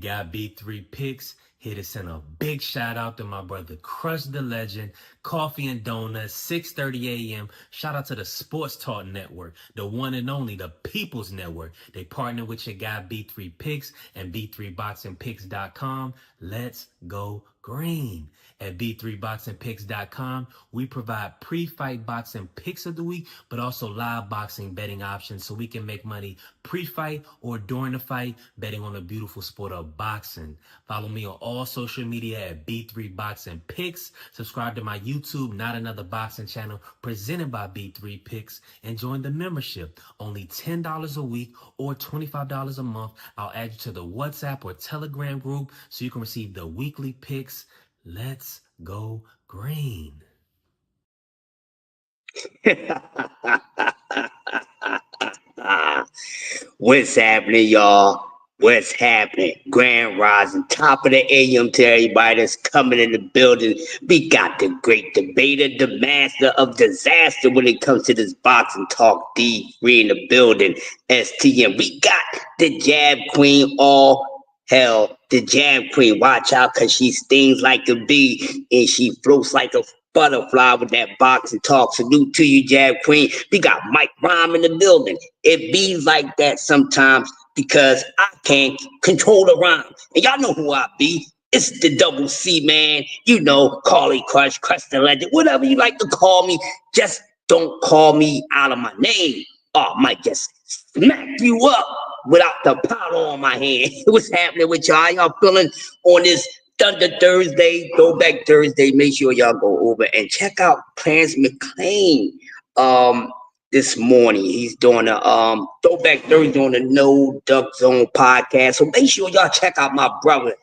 got B3 Picks. Here to send a big shout out to my brother Crush the Legend, Coffee and Donuts, 6:30 a.m. Shout out to the Sports Talk Network, the one and only, the People's Network. They partner with your guy B3 Picks and B3BoxingPicks.com. Let's go green. At B3BoxingPicks.com, we provide pre-fight boxing picks of the week, but also live boxing betting options so we can make money pre-fight or during the fight betting on the beautiful sport of boxing. Follow me on all social media at B3BoxingPicks. Subscribe to my YouTube, Not Another Boxing channel, presented by B3 Picks, and join the membership. Only $10 a week or $25 a month. I'll add you to the WhatsApp or Telegram group so you can receive the weekly picks. Let's go green. What's happening, y'all? What's happening? Grand Rising, top of the AM to everybody that's coming in the building. We got the great debater, the master of disaster when it comes to this boxing talk. D3 in the building. STM. We got the jab queen, all hell. The jab queen. Watch out, because she stings like a bee and she floats like a butterfly with that boxing talk. Salute to you, jab queen. We got Mike Rhyme in the building. It be like that sometimes because I can't control the rhyme. And y'all know who I be. It's the double C, man. You know, Carly Crush, Crush the Legend, whatever you like to call me. Just don't call me out of my name. Or I might just smack you up without the powder on my hand. What's happening with y'all? Y'all feeling on this Thunder Thursday, Throwback Thursday? Make sure y'all go over and check out Clarence McClain. This morning he's doing a Throwback Thursday on the No Duck Zone podcast. So make sure y'all check out my brother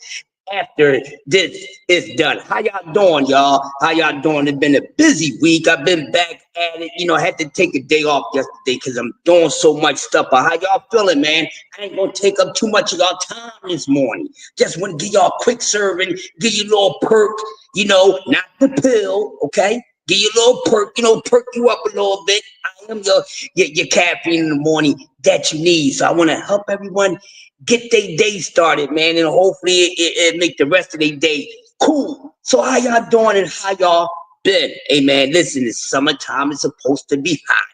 after this is done. How y'all doing, y'all? How y'all doing? It's been a busy week. I've been back at it. You know, I had to take a day off yesterday because I'm doing so much stuff. But how y'all feeling, man? I ain't gonna take up too much of y'all time this morning. Just want to give y'all a quick serving, give you a little perk, you know, not the pill, okay? Give you a little perk, you know, perk you up a little bit. I am your caffeine in the morning that you need. So I want to help everyone get their day started, man, and hopefully it make the rest of their day cool. So how y'all doing and how y'all been? Hey, man, listen, it's summertime. It's supposed to be hot.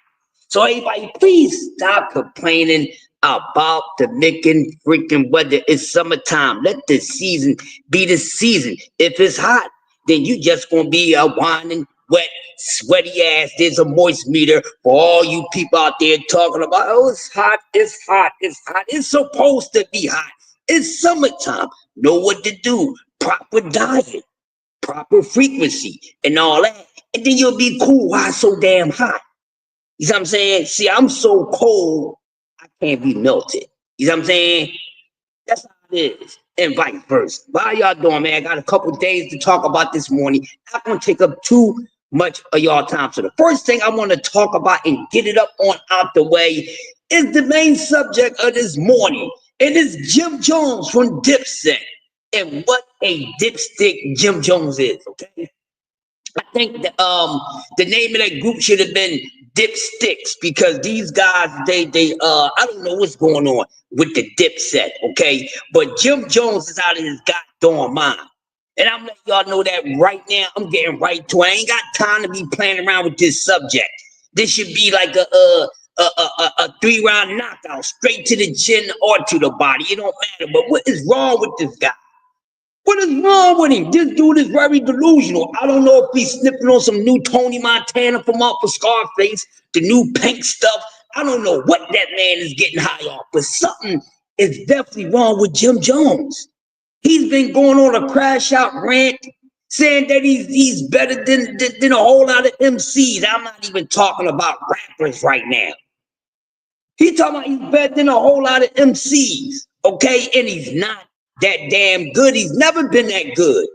So everybody, please stop complaining about the making freaking weather. It's summertime. Let the season be the season. If it's hot, then you just gonna be a whining, wet, sweaty ass. There's a moist meter for all you people out there talking about, oh, it's hot, it's hot, it's hot. It's supposed to be hot. It's summertime. Know what to do. Proper diet, proper frequency, and all that. And then you'll be cool. Why it's so damn hot? You know what I'm saying? See, I'm so cold, I can't be melted. You know what I'm saying? That's how it is. And vice versa. How y'all doing, man? I got a couple days to talk about this morning. I'm not going to take up too much of y'all time. So the first thing I want to talk about and get it up on out the way is the main subject of this morning. It is Jim Jones from Dipset and what a dipstick Jim Jones is, okay? I think the name of that group should have been Dipsticks because these guys, they I don't know what's going on with the Dipset, okay? But Jim Jones is out of his goddamn mind. And I'm letting y'all know that right now. I'm getting right to it. I ain't got time to be playing around with this subject. This should be like a 3-round knockout, straight to the chin or to the body. It don't matter. But what is wrong with this guy? What is wrong with him? This dude is very delusional. I don't know if he's sniffing on some new Tony Montana from off of Scarface, the new Pink stuff. I don't know what that man is getting high off, but something is definitely wrong with Jim Jones. He's been going on a crash out rant, saying that he's better than a whole lot of MCs. I'm not even talking about rappers right now. He's talking about he's better than a whole lot of MCs, okay? And he's not that damn good. He's never been that good.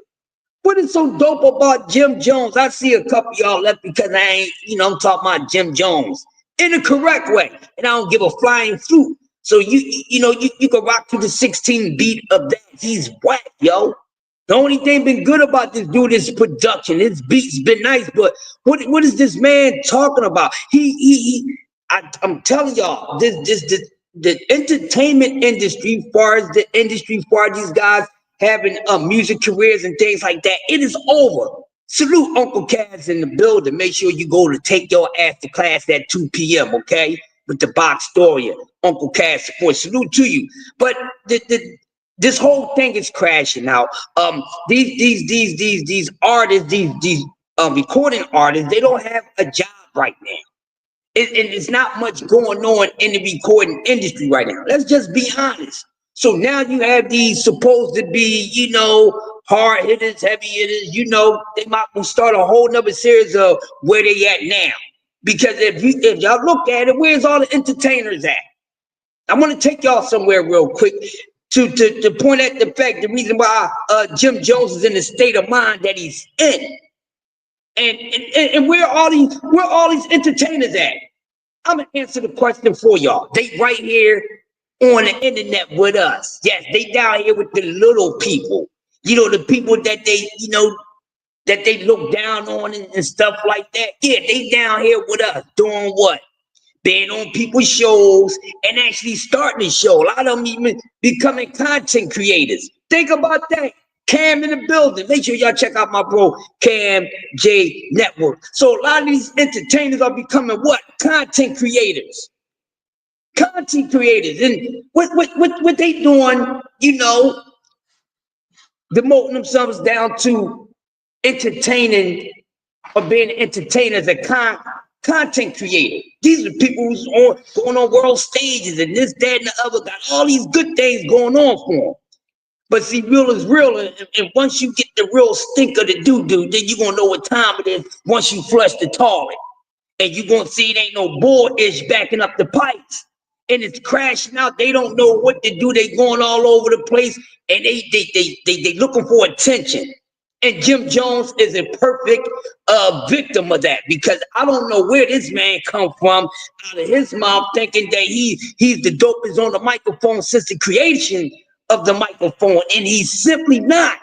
What is so dope about Jim Jones? I see a couple of y'all left because I ain't, you know, I'm talking about Jim Jones in the correct way. And I don't give a flying fruit. So you know, you can rock to the 16 beat of that. He's whack, yo. The only thing been good about this dude is production. His beats been nice, but what is this man talking about? I'm telling y'all, this the entertainment industry, far as the industry, far as these guys having music careers and things like that, it is over. Salute Uncle Kaz in the building. Make sure you go to take your ass to class at 2 p.m., okay? With the box story. Uncle Kaz support. Salute to you. But this whole thing is crashing out. These artists, these recording artists, they don't have a job right now. It's not much going on in the recording industry right now. Let's just be honest. So now you have these supposed to be, hard hitters, heavy hitters, they might start a whole nother series of where they at now. Because if y'all look at it, where's all the entertainers at? I want to take y'all somewhere real quick to point at the fact, the reason why Jim Jones is in the state of mind that he's in. And where are all these entertainers at? I'm gonna answer the question for y'all. They right here on the internet with us. Yes, they down here with the little people. The people that that they look down on and stuff like that. Yeah, they down here with us doing what? Being on people's shows and actually starting the show. A lot of them even becoming content creators. Think about that. Cam in the building. Make sure y'all check out my bro Cam J Network. So a lot of these entertainers are becoming what? Content creators. Content creators. And what they doing, demoting themselves down to entertaining or being entertainers, a content creator. These are people who's going on world stages and this, that, and the other, got all these good things going on for them. But see, real is real, and once you get the real stink of the doo-doo, then you're going to know what time it is once you flush the toilet. And you're going to see it ain't no bull-ish backing up the pipes. And it's crashing out. They don't know what to do. They going all over the place, and they looking for attention. And Jim Jones is a perfect victim of that, because I don't know where this man come from out of his mouth thinking that he's the dopest on the microphone since the creation of the microphone, and he's simply not.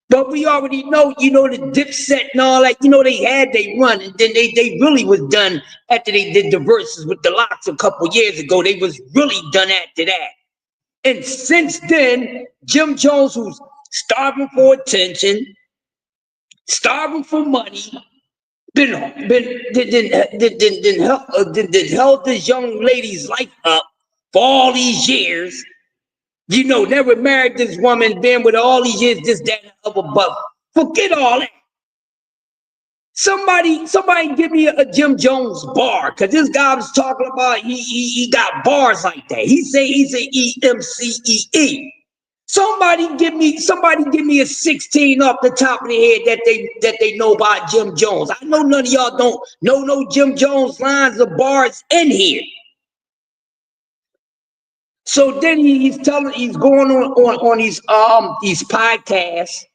But we already know, the Dipset and all that, they had they run, and then they really was done after they did the verses with the Locks a couple years ago. They was really done after that. And since then, Jim Jones, who's starving for attention, starving for money, held this young lady's life up for all these years. Never married this woman, been with all these years, this, that, and the other, but forget all that. Somebody give me a Jim Jones bar, because this guy was talking about he got bars like that. He say he's an EMCEE. Somebody give me a 16 off the top of the head that they know about Jim Jones. I know none of y'all don't know no Jim Jones lines or bars in here. So then he's going on these podcasts,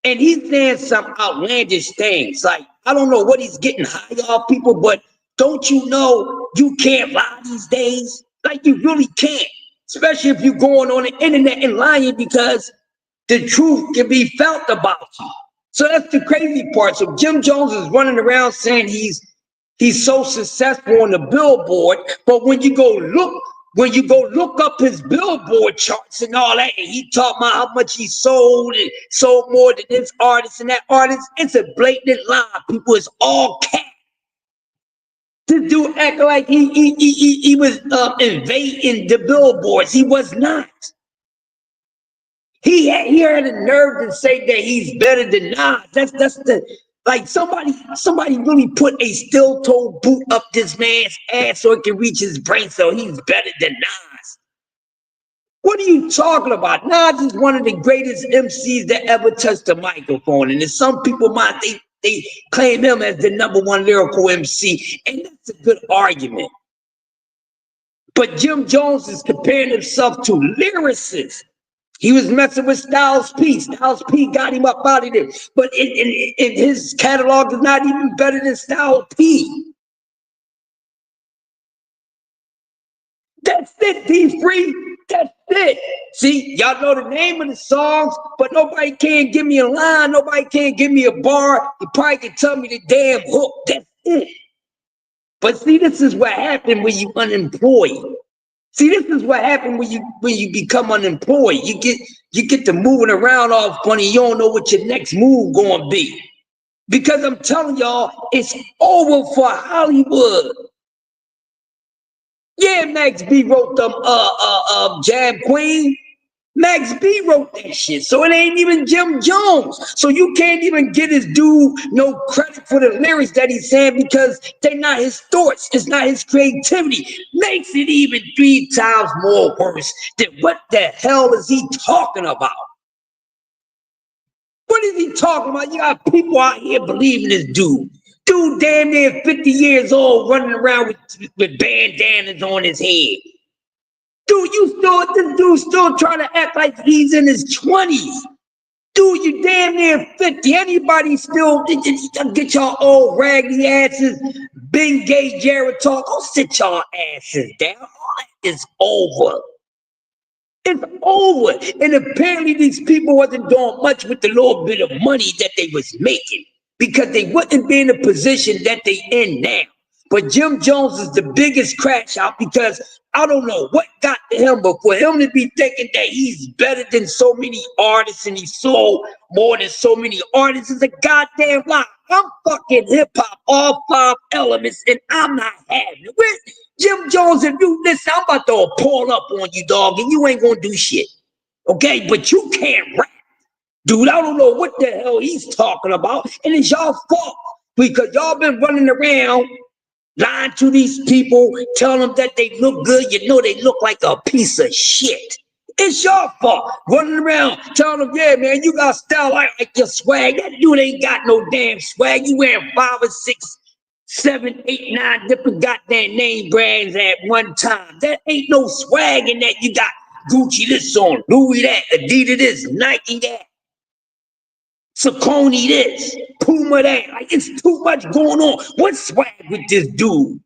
and he's saying some outlandish things. Like, I don't know what he's getting high off people, but don't you know you can't lie these days? Like, you really can't, especially if you're going on the internet and lying, because the truth can be felt about you. So that's the crazy part. So Jim Jones is running around saying he's so successful on the Billboard, but when you go look up his Billboard charts and all that, and he talk about how much he sold and sold more than this artist and that artist, it's a blatant lie. People, it's all cat. This dude act like he was invading the billboards. He was not. He had the nerve to say that he's better than Nas. That's the, like, somebody really put a steel-toe boot up this man's ass so it can reach his brain, so he's better than Nas. What are you talking about? Nas is one of the greatest MCs that ever touched the microphone, and in some people mind, they claim him as the #1 lyrical MC, and that's a good argument. But Jim Jones is comparing himself to lyricists. He was messing with Styles P. Styles P got him up out of there. But in his catalog is not even better than Styles P. That's it, D-Free. That's it. See, y'all know the name of the songs, but nobody can give me a line. Nobody can give me a bar. You probably can tell me the damn hook. That's it. But see, this is what happened when you unemployed. See, this is what happened when you become unemployed. You get to moving around all funny. You don't know what your next move gonna be. Because I'm telling y'all, it's over for Hollywood. Yeah, Max B wrote them Jab Queen. Max B wrote that shit, so it ain't even Jim Jones. So you can't even get this dude no credit for the lyrics that he's saying because they're not his thoughts. It's not his creativity. Makes it even 3 times more worse than what the hell is he talking about? What is he talking about? You got people out here believing this dude. Dude damn near 50 years old running around with bandanas on his head. Dude, this dude's still trying to act like he's in his 20s. Dude, you damn near 50. Anybody still get y'all old raggedy asses, Ben Gay, Jared talk. Go sit y'all asses down. All that is over. It's over. And apparently these people wasn't doing much with the little bit of money that they was making because they wouldn't be in the position that they in now. But Jim Jones is the biggest crash out because I don't know what got to him, but for him to be thinking that he's better than so many artists and he sold more than so many artists is a goddamn lie. I'm fucking hip hop, all 5 elements, and I'm not having it. Where, Jim Jones, if you listen, I'm about to pull up on you, dog, and you ain't gonna do shit. Okay, but you can't rap. Dude, I don't know what the hell he's talking about, and it's y'all fault because y'all been running around lying to these people, telling them that they look good. You know they look like a piece of shit. It's your fault. Running around telling them, yeah, man, you got style. I like your swag. That dude ain't got no damn swag. You wearing 5 or 6, 7, 8, 9 different goddamn name brands at one time. That ain't no swag in that. You got Gucci this on, Louis that, Adidas this, Nike that, Saucony this, Puma that. Like, it's too much going on. What swag with this dude?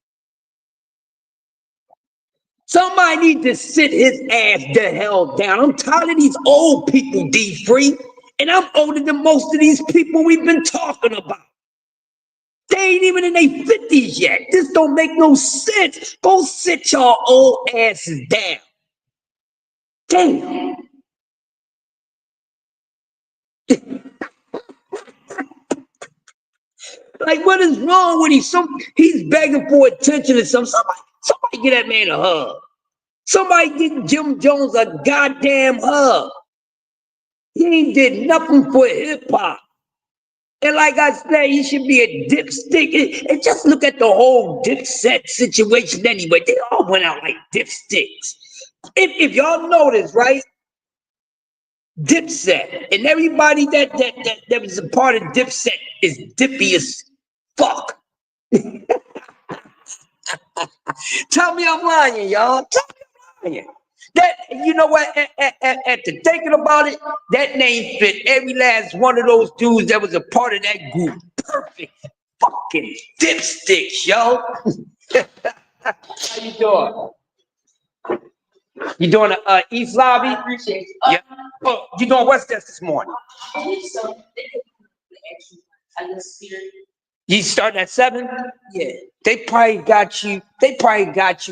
Somebody need to sit his ass the hell down. I'm tired of these old people, D-Free. And I'm older than most of these people we've been talking about. They ain't even in their 50s yet. This don't make no sense. Go sit y'all old asses down. Damn. Like, what is wrong with him? He's begging for attention or something. Somebody get that man a hug. Somebody get Jim Jones a goddamn hug. He ain't did nothing for hip-hop. And like I said, he should be a dipstick. And just look at the whole Dipset situation anyway. They all went out like dipsticks. If y'all notice, right? Dipset and everybody that was a part of Dipset is dippy as fuck. Tell me I'm lying, y'all. Tell me I'm lying. That, you know what, after thinking about it, that name fit every last one of those dudes that was a part of that group. Perfect fucking dipsticks, yo. How you doing? You doing the East Lobby? I appreciate it. Yeah. Oh, you doing West Desk this morning? I believe so. You starting at 7? Yeah. They probably got you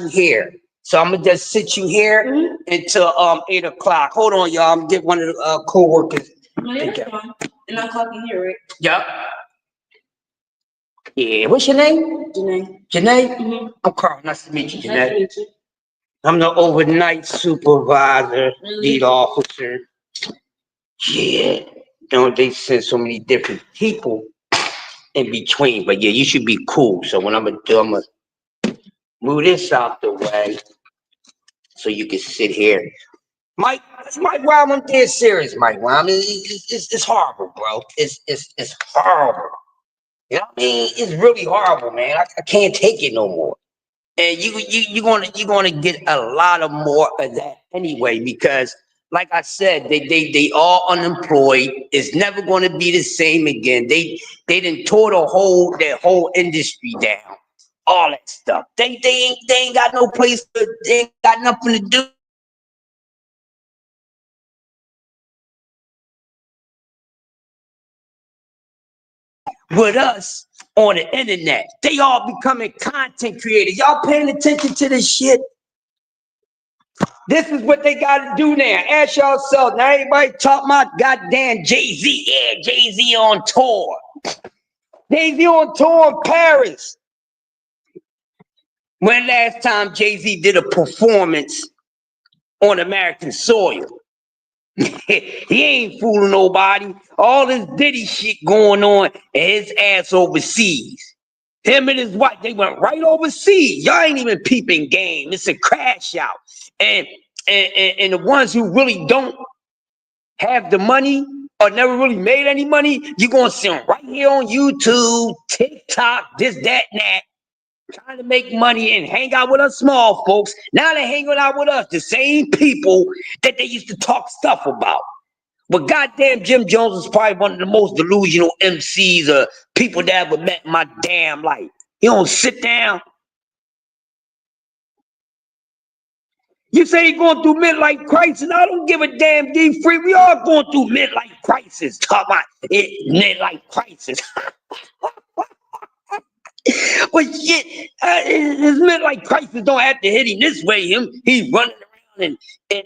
here. So I'm gonna just sit you here until 8 o'clock. Hold on, y'all. I'm gonna get one of the co-workers. No, you're fine. And I'm clocking here, right? Yep. Yeah. What's your name? Janae. Janae? Mm-hmm. I'm Carl. Nice to meet you, Janae. Nice to meet you. I'm the overnight supervisor, lead officer. Yeah. They send so many different people in between, but yeah, you should be cool. So what I'm gonna do, I'm gonna move this out the way so you can sit here. Mike Wild, I'm dead serious, Mike Wild. I mean, it's horrible, bro. It's horrible. You know what I mean? It's really horrible, man. I can't take it no more. And you're gonna get a lot of more of that anyway, because like I said, they all unemployed. It's never gonna be the same again. They done tore their whole industry down. All that stuff. They ain't got no place they ain't got nothing to do. With us on the internet. They all becoming content creators. Y'all paying attention to this shit? This is what they got to do now. Ask yourself. Now everybody talk about goddamn Jay-Z. Yeah, Jay-Z on tour. Jay-Z on tour in Paris. When last time Jay-Z did a performance on American soil? He ain't fooling nobody. All this Diddy shit going on and his ass overseas. Him and his wife, they went right overseas. Y'all ain't even peeping game. It's a crash out. And the ones who really don't have the money or never really made any money, you're gonna see them right here on YouTube, TikTok, this, that, and that, trying to make money and hang out with us small folks. Now they're hanging out with us, the same people that they used to talk stuff about. But goddamn, Jim Jones is probably one of the most delusional MCs or people that I ever met in my damn life. He don't sit down. You say you're going through midlife crisis. I don't give a damn, D-Free. We all going through midlife crisis. Talk about it, midlife crisis. But shit, his midlife crisis don't have to hit him this way. He's running around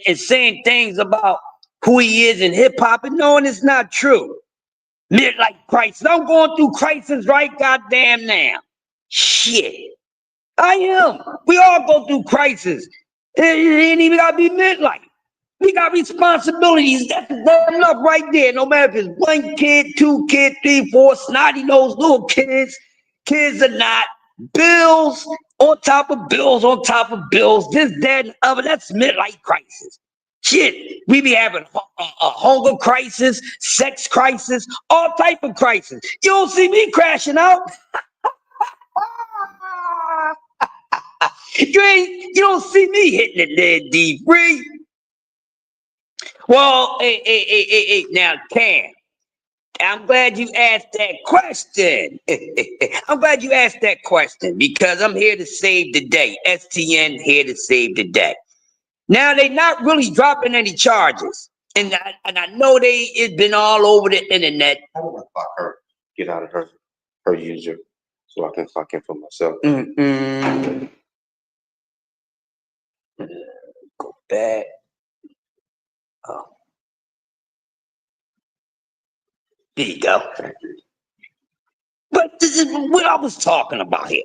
and saying things about who he is in hip-hop and knowing it's not true. Midlife crisis. I'm going through crisis right goddamn now. Shit. I am. We all go through crisis. It ain't even gotta be midlife. We got responsibilities. That's enough right there. No matter if it's 1 kid, 2 kids, 3, 4, snotty nosed little kids or not. Bills on top of bills on top of bills. This, that, and other. That's midlife crisis. Shit, we be having a hunger crisis, sex crisis, all type of crisis. You don't see me crashing out. You don't see me hitting it there, D-Free. Well, hey, now, Cam, I'm glad you asked that question. I'm glad you asked that question because I'm here to save the day. STN here to save the day. Now, they're not really dropping any charges. And I know it's been all over the internet. I want to fuck her, get out of her user so I can fuck in for myself. Go back. Oh. There you go. But this is what I was talking about here.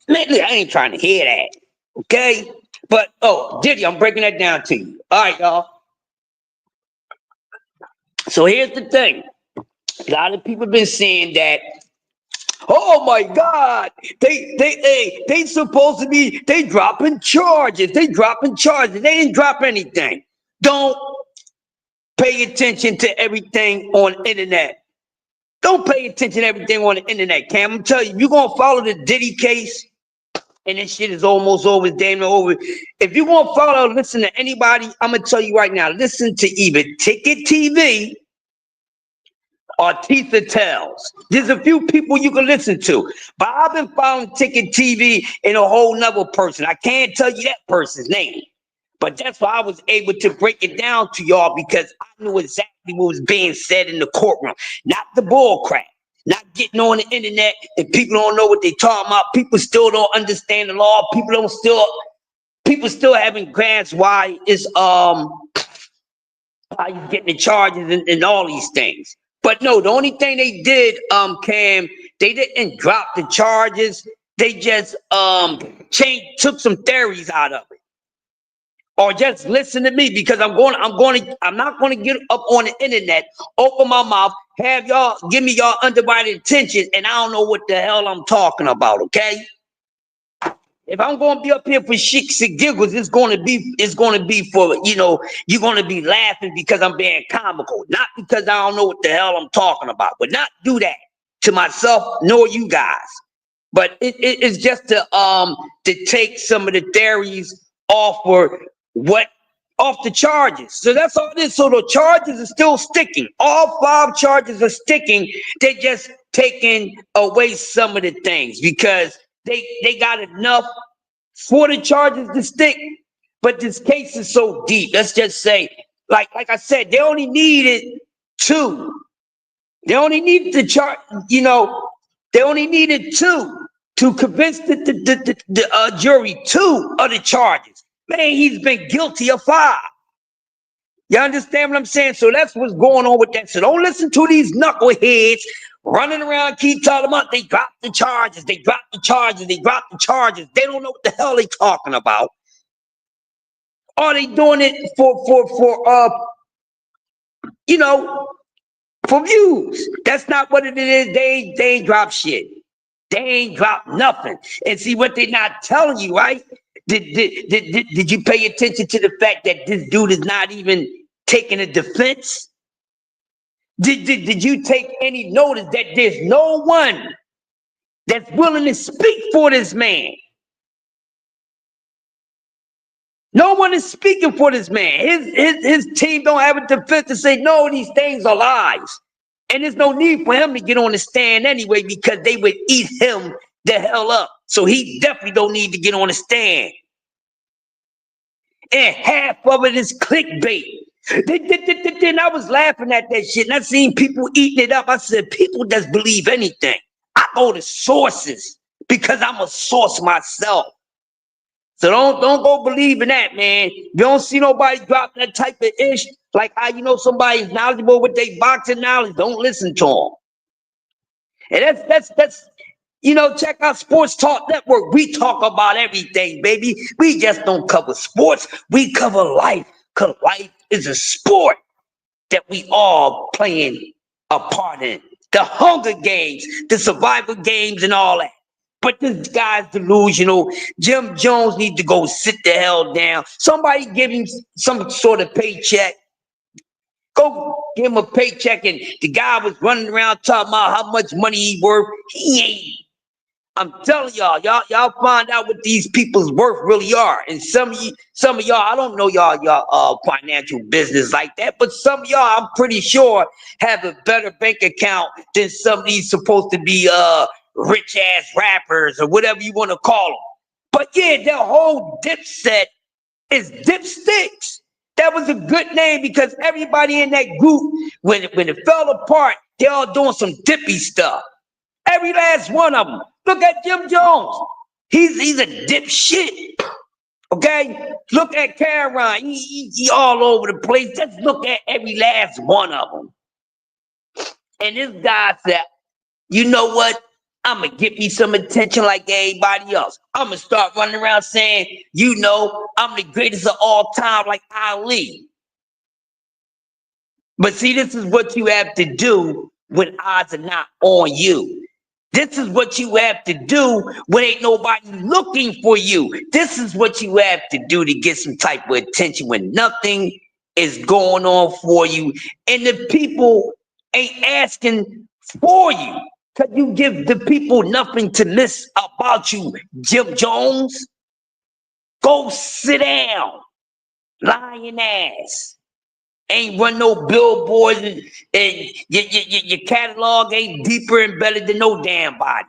Lately, I ain't trying to hear that. Okay? But, Diddy, I'm breaking that down to you. All right, y'all. So here's the thing. A lot of people been saying that, oh my God, they supposed to be, they dropping charges. They didn't drop anything. Don't pay attention to everything on the internet. Don't pay attention to everything on the internet, Cam. I'm telling you, you're going to follow the Diddy case, and this shit is almost over, it's damn near over. If you're going to follow, listen to anybody, I'm going to tell you right now, listen to either Ticket TV or Titha Tells. There's a few people you can listen to, but I've been following Ticket TV and a whole nother person. I can't tell you that person's name, but that's why I was able to break it down to y'all because I knew exactly what was being said in the courtroom, not the bull crap, not getting on the internet and people don't know what they talking about. People still don't understand the law. People still haven't grasped why it's how you getting the charges and all these things. But no, the only thing they did, Cam, they didn't drop the charges. They just took some theories out of it. Or just listen to me because I'm not gonna get up on the internet, open my mouth, have y'all give me y'all undivided attention, and I don't know what the hell I'm talking about, okay? If I'm gonna be up here for shits and giggles, it's gonna be for, you're gonna be laughing because I'm being comical, not because I don't know what the hell I'm talking about. But not do that to myself nor you guys. But it's just to take some of the theories off the charges. So that's all it is. So the charges are still sticking. All 5 charges are sticking. They're just taking away some of the things because they got enough for the charges to stick. But this case is so deep. Let's just say, like I said, they only needed 2. They only needed they only needed 2 to convince the jury 2 of the charges. Man, he's been guilty of 5. You understand what I'm saying? So that's what's going on with that. So don't listen to these knuckleheads running around, keep talking about they dropped the charges, they dropped the charges, they dropped the charges. They don't know what the hell they talking about. Are they doing it for you know, for views? That's not what it is. They ain't drop shit. They ain't drop nothing. And see what they not telling you, right? Did you pay attention to the fact that this dude is not even taking a defense? Did you take any notice that there's no one that's willing to speak for this man? No one is speaking for this man. His team don't have a defense to say, no, these things are lies. And there's no need for him to get on the stand anyway, because they would eat him the hell up. So he definitely don't need to get on the stand. And half of it is clickbait. Then I was laughing at that shit, and I seen people eating it up. I said, people just believe anything. I go to sources because I'm a source myself. So don't go believing that, man. You don't see nobody dropping that type of ish, like how you know somebody's knowledgeable with their boxing knowledge. Don't listen to them. And that's you know, check out Sports Talk Network. We talk about everything, baby. We just don't cover sports. We cover life, because life is a sport that we all playing a part in. The Hunger Games, the survival games, and all that. But this guy's delusional. Jim Jones needs to go sit the hell down. Somebody give him some sort of paycheck. Go give him a paycheck. And the guy was running around talking about how much money he worth. He ain't. I'm telling y'all find out what these people's worth really are. And some of y'all, I don't know y'all financial business like that, but some of y'all, I'm pretty sure, have a better bank account than some of these supposed to be rich ass rappers or whatever you want to call them. But yeah, their whole dipset is dipsticks. That was a good name because everybody in that group, when it fell apart, they all doing some dippy stuff. Every last one of them. Look at Jim Jones. He's a dipshit. Okay? Look at Cameron. He all over the place. Just look at every last one of them. And this guy said, you know what? I'm going to get me some attention like everybody else. I'm going to start running around saying, you know, I'm the greatest of all time like Ali. But see, this is what you have to do when odds are not on you. This is what you have to do when ain't nobody looking for you. This is what you have to do to get some type of attention when nothing is going on for you. And the people ain't asking for you. Because you give the people nothing to miss about you, Jim Jones. Go sit down, lying ass. Ain't run no billboards, and your catalog ain't deeper and better than no damn body.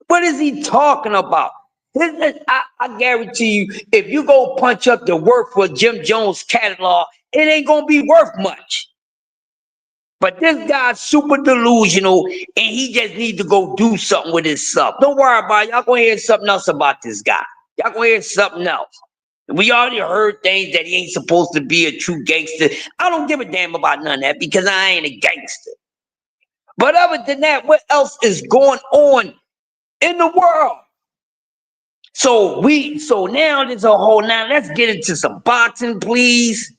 What is he talking about? I guarantee you, if you go punch up the worth for Jim Jones' catalog, it ain't gonna be worth much. But this guy's super delusional, and he just needs to go do something with his stuff. Don't worry about it. Y'all gonna hear something else about this guy. Y'all gonna hear something else. We already heard things that he ain't supposed to be a true gangster. I don't give a damn about none of that because I ain't a gangster. But other than that, what else is going on in the world? So now there's a whole, now let's get into some boxing, please.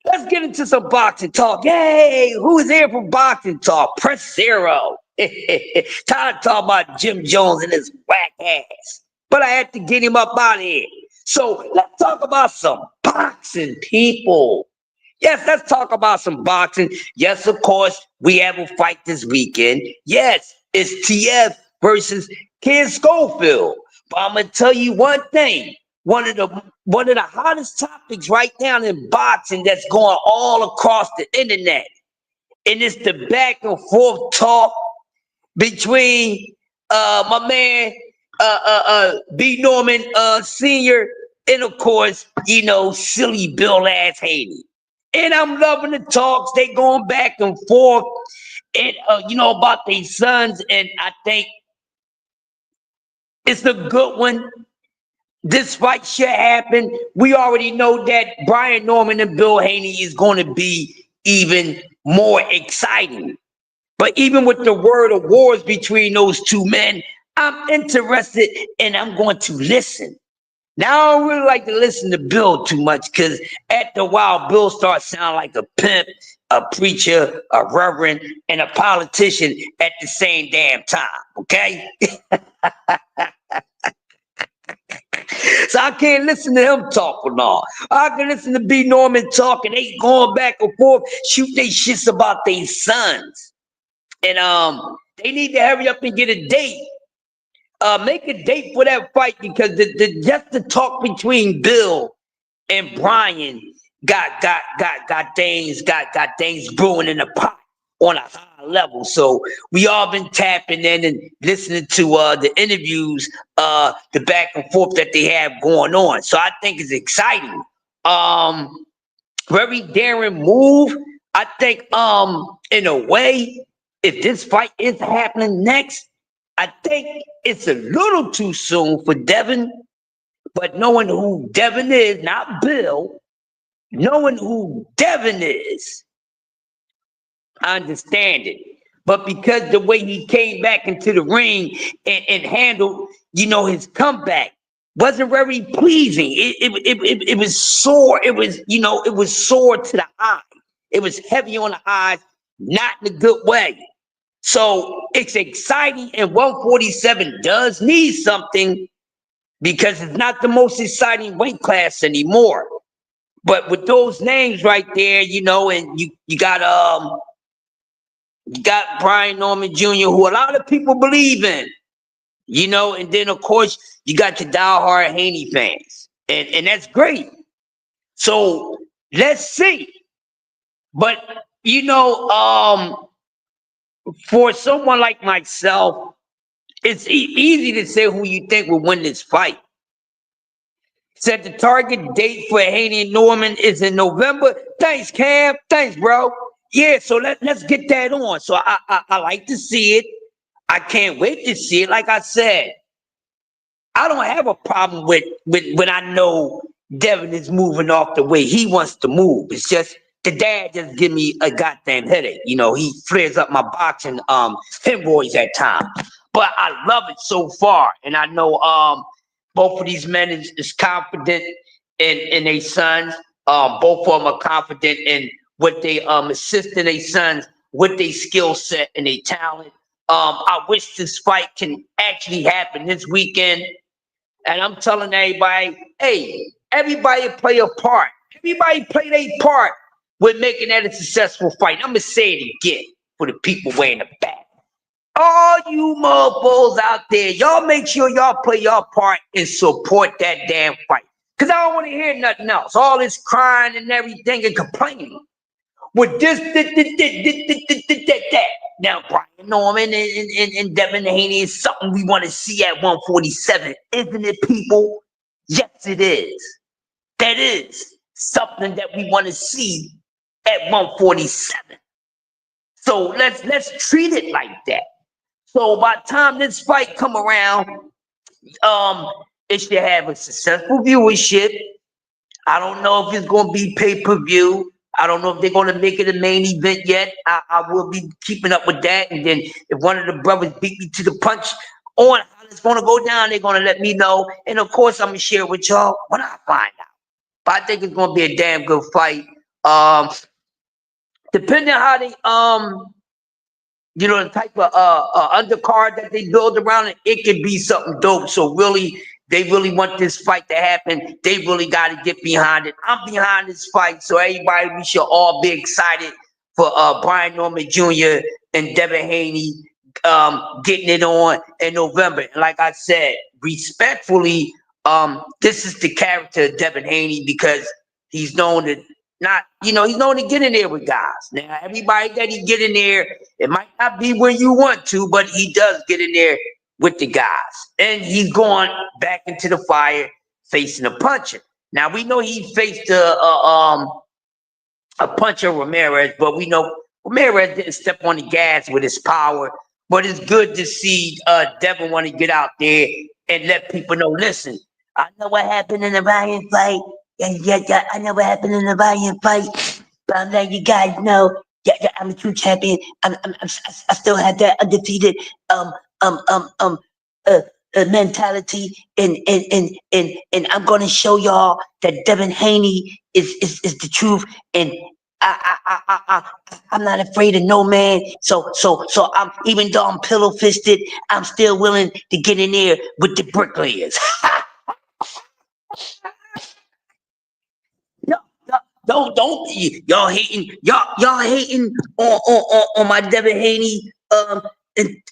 Let's get into some boxing talk. Yay! Who is here for boxing talk? Press 0. Time to talk about Jim Jones and his whack ass. But I had to get him up out of here. So let's talk about some boxing, people. Yes, let's talk about some boxing. Yes, of course, we have a fight this weekend. Yes, it's TF versus Ken Schofield. But I'm gonna tell you one thing. One of the hottest topics right now in boxing that's going all across the internet. And it's the back and forth talk between my man B. Norman Sr. and of course, you know, silly Bill ass Haney. And I'm loving the talks. They going back and forth and you know, about their sons. And I think It's a good one. This fight should happen. We already know that Brian Norman and Bill Haney is going to be even more exciting. But even with the word of wars between those two men, I'm interested and I'm going to listen. Now, I don't really like to listen to Bill too much because after a while, Bill starts sounding like a pimp, a preacher, a reverend, and a politician at the same damn time, okay? So I can't listen to him talk for long. I can listen to B. Norman talk and they going back and forth, shoot they shits about their sons. And they need to hurry up and get a date. Make a date for that fight because just the talk between Bill and Brian got things brewing in the pot on a high level. So we all been tapping in and listening to the interviews, the back and forth that they have going on. So I think it's exciting. Very daring move. I think in a way, if this fight is happening next, I think it's a little too soon for Devin. But knowing who Devin is, not Bill, knowing who Devin is, I understand it. But because the way he came back into the ring and handled, his comeback wasn't very pleasing. It was sore. It was sore to the eye. It was heavy on the eyes, not in a good way. So it's exciting, and 147 does need something because it's not the most exciting weight class anymore. But with those names right there, and you got Brian Norman Jr., who a lot of people believe in, and then of course you got your diehard Haney fans, and that's great. So let's see. But for someone like myself, it's easy to say who you think will win this fight. Said the target date for Haney and Norman is in November. Thanks, Cam. Thanks, bro. Yeah, so let's get that on. So I like to see it. I can't wait to see it. Like I said, I don't have a problem with when I know Devin is moving off the way he wants to move. It's just the dad just give me a goddamn headache. He flares up my boxing hemorrhoids at times. But I love it so far, and I know both of these men is confident in their sons. Both of them are confident in what they assisting their sons with their skill set and their talent. I wish this fight can actually happen this weekend. And I'm telling everybody, hey, everybody play a part. Everybody play their part with making that a successful fight. I'm going to say it again for the people way in the back. All you motherfuckers out there, y'all make sure y'all play your part and support that damn fight. Because I don't want to hear nothing else. All this crying and everything and complaining. With this, that. Now, Brian Norman and Devin Haney is something we want to see at 147, isn't it, people? Yes, it is. That is something that we want to see at 147. So let's treat it like that. So by the time this fight come around, it should have a successful viewership. I don't know if it's going to be pay-per-view. I don't know if they're going to make it a main event yet. I will be keeping up with that. And then if one of the brothers beat me to the punch on how it's going to go down, they're going to let me know. And of course, I'm going to share it with y'all when I find out. But I think it's going to be a damn good fight. Depending on how they, the type of undercard that they build around it could be something dope. So really, they really want this fight to happen. They really got to get behind it. I'm behind this fight. So everybody, we should all be excited for Brian Norman Jr. and Devin Haney getting it on in November. And like I said, respectfully, this is the character of Devin Haney because he's known to he's known to get in there with guys. Now, everybody that he get in there, it might not be where you want to, but he does get in there with the guys. And he's going back into the fire facing a puncher. Now, we know he faced a puncher, Ramirez, but we know Ramirez didn't step on the gas with his power. But it's good to see Devin want to get out there and let people know, listen, I know what happened in the Ryan fight. Yeah, I know what happened in the Ryan fight. But I'm letting you guys know, I'm a true champion. I still have that undefeated um um um uh, mentality, and I'm gonna show y'all that Devin Haney is the truth, and I'm not afraid of no man. So I'm, even though I'm pillow fisted, I'm still willing to get in there with the bricklayers. No, don't y'all hating on my Devin Haney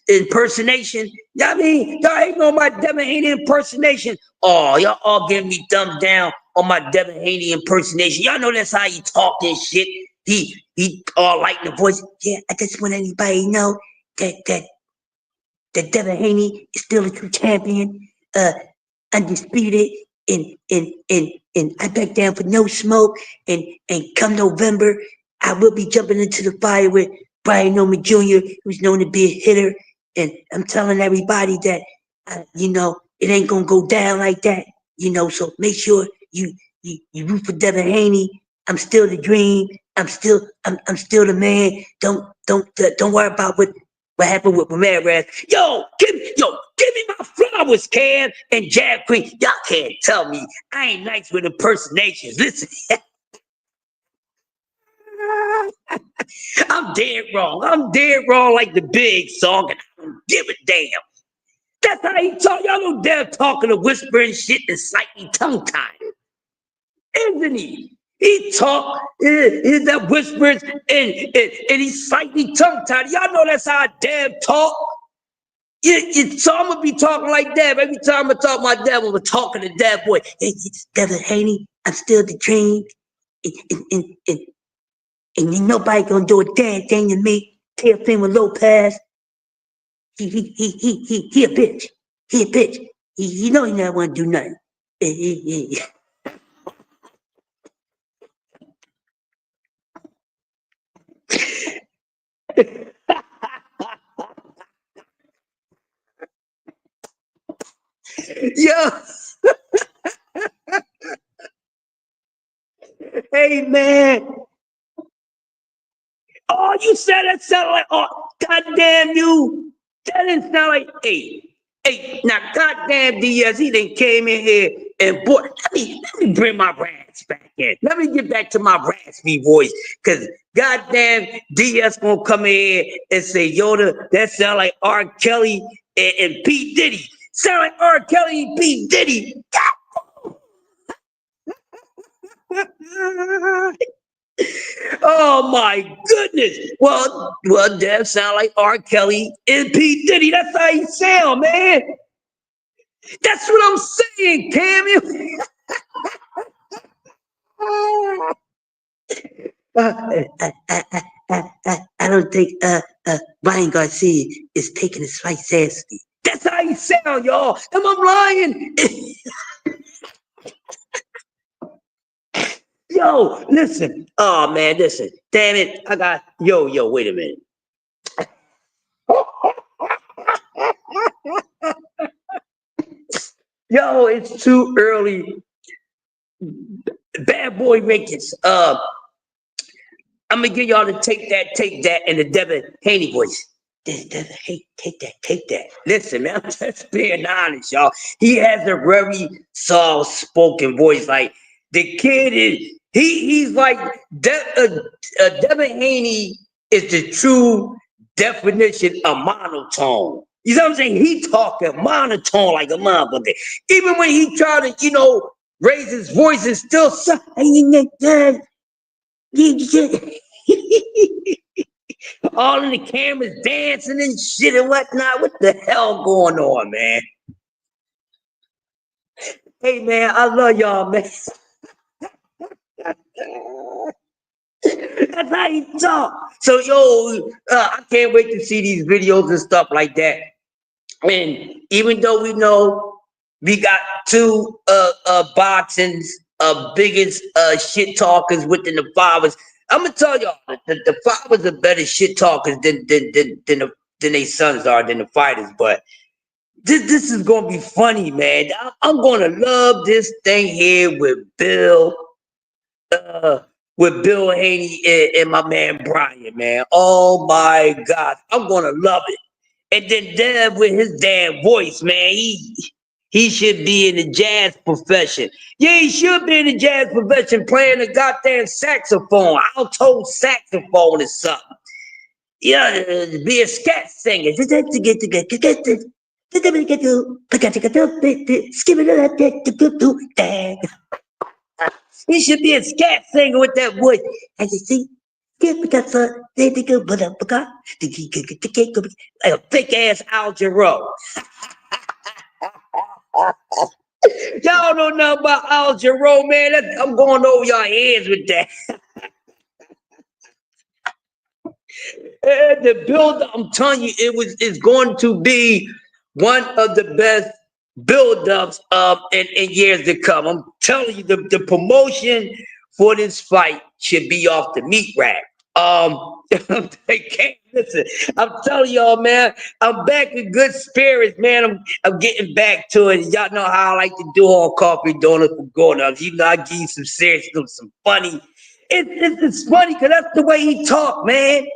impersonation. I mean, y'all hating on my Devin Haney impersonation. Oh, y'all all giving me thumbs down on my Devin Haney impersonation. Y'all know that's how he talk and shit. He all light in the voice. Yeah, I just want anybody to know that Devin Haney is still a true champion, undisputed, and I back down for no smoke. And come November, I will be jumping into the fire with Brian Noma Jr., who's known to be a hitter. And I'm telling everybody that, it ain't gonna go down like that. So make sure you root for Devin Haney. I'm still the dream. I'm still the man. Don't worry about what happened with Ramirez. Yo, give me my flowers, Cam and Jab Queen. Y'all can't tell me I ain't nice with impersonations. Listen, I'm dead wrong. I'm dead wrong like the big song, and I don't give a damn. That's how he talk. Y'all know damn talking to whispering shit and slightly tongue-tied. Isn't he? He talk, that whispers, and he's slightly tongue-tied. Y'all know that's how I damn talk. So I'm gonna be talking like that. Every time I talk my dad, I'm talking to that boy. Hey, it's Devin Haney. I'm still the dream. And ain't nobody gonna do a damn thing to me. Teofimo Lopez. He a bitch. He a bitch. He never wanna do nothing. Yo, hey man. Oh, you said that sounded like, oh, goddamn you. That didn't sound like, hey, now goddamn Diaz, he done came in here and boy, let me bring my rasp back in. Let me get back to my raspy voice, cause goddamn Diaz gonna come in here and say, Yoda, that sound like R. Kelly and P. Diddy. Sound like R. Kelly and P. Diddy. Oh my goodness. Well, that sound like R. Kelly and P. Diddy. That's how he sound, man. That's what I'm saying, Cam. I don't think Ryan Garcia is taking his fight seriously. That's how he sound, y'all. Am I lying? Yo, listen. Oh man, listen. Damn it. I got wait a minute. Yo, it's too early. Bad boy Ricketts. I'm gonna get y'all to take that in the Devin Haney voice. Take that. Listen, man, I'm just being honest, y'all. He has a very soft-spoken voice. Like the kid is, he's like Devin Haney is the true definition of monotone. You know what I'm saying? He talking monotone like a motherfucker. Even when he try to, raise his voice and still sound. All in the cameras dancing and shit and whatnot. What the hell going on, man? Hey, man, I love y'all, man. That's how you talk. So, I can't wait to see these videos and stuff like that. And even though we know we got two boxing's biggest shit talkers within the fathers, I'm gonna tell y'all the fathers are better shit talkers than their sons are, than the fighters. But this is gonna be funny, man. I'm gonna love this thing here uh, with Bill Haney and my man Brian, man. Oh my God, I'm gonna love it. And then Dev with his damn voice, man. He should be in the jazz profession. Yeah, he should be in the jazz profession playing the goddamn saxophone, alto saxophone or something. Yeah, be a scat singer. He should be a scat singer with that voice. And you see, like a thick ass Al Jarreau. Y'all don't know about Al Jarreau, man. I'm going over y'all heads with that. And the build, I'm telling you, it's going to be one of the best build-ups in years to come. I'm telling you, the promotion for this fight should be off the meat rack. They can't listen. I'm telling y'all, man, I'm back in good spirits, man. I'm getting back to it. Y'all know how I like to do on Coffee Donuts for Grown-Ups. You know, I give you some serious, some funny. It's funny because that's the way he talk, man.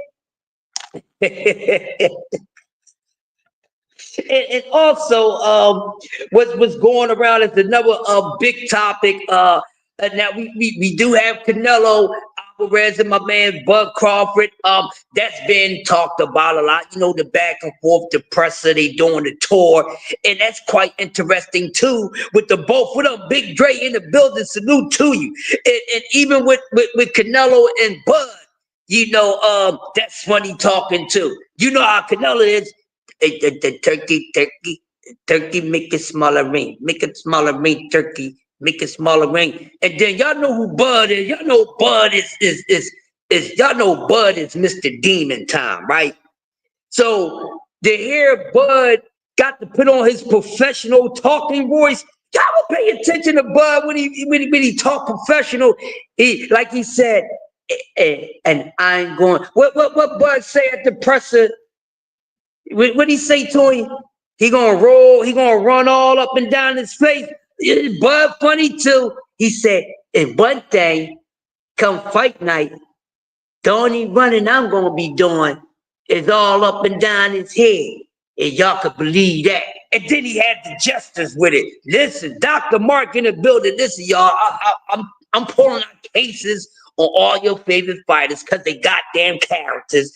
And also, what's going around is another big topic. Now we do have Canelo Alvarez and my man Bud Crawford. That's been talked about a lot. You know, the back and forth, the presser, they doing the tour, and that's quite interesting too. With the both of them, Big Dre in the building, salute to you. And even with Canelo and Bud, you know, that's funny talking too. You know how Canelo is. The turkey, make it smaller ring. Make it smaller ring, turkey. Make it smaller ring. And then y'all know who Bud is. Y'all know Bud is y'all know Bud is Mr. Demon Time, right? So to hear Bud got to put on his professional talking voice. Y'all will pay attention to Bud when he talk professional. Like he said, and I ain't going. What Bud say at the presser? What he say to him? He gonna roll, he gonna run all up and down his face. Bud funny too. He said, and one thing, come fight night, the only running I'm gonna be doing is all up and down his head. And y'all could believe that. And then he had the justice with it. Listen, Dr. Mark in the building. Listen, y'all, I'm pulling out cases on all your favorite fighters because they goddamn characters.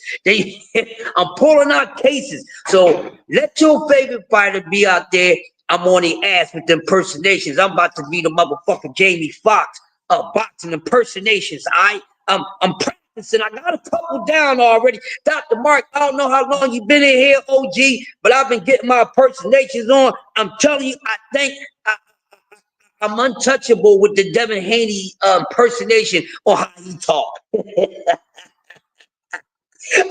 I'm pulling out cases. So let your favorite fighter be out there. I'm on the ass with impersonations. I'm about to be the motherfucking Jamie Foxx boxing impersonations. I'm practicing. I got a couple down already. Dr. Mark, I don't know how long you've been in here, OG, but I've been getting my impersonations on. I'm telling you, I think I'm untouchable with the Devin Haney impersonation on how he talk.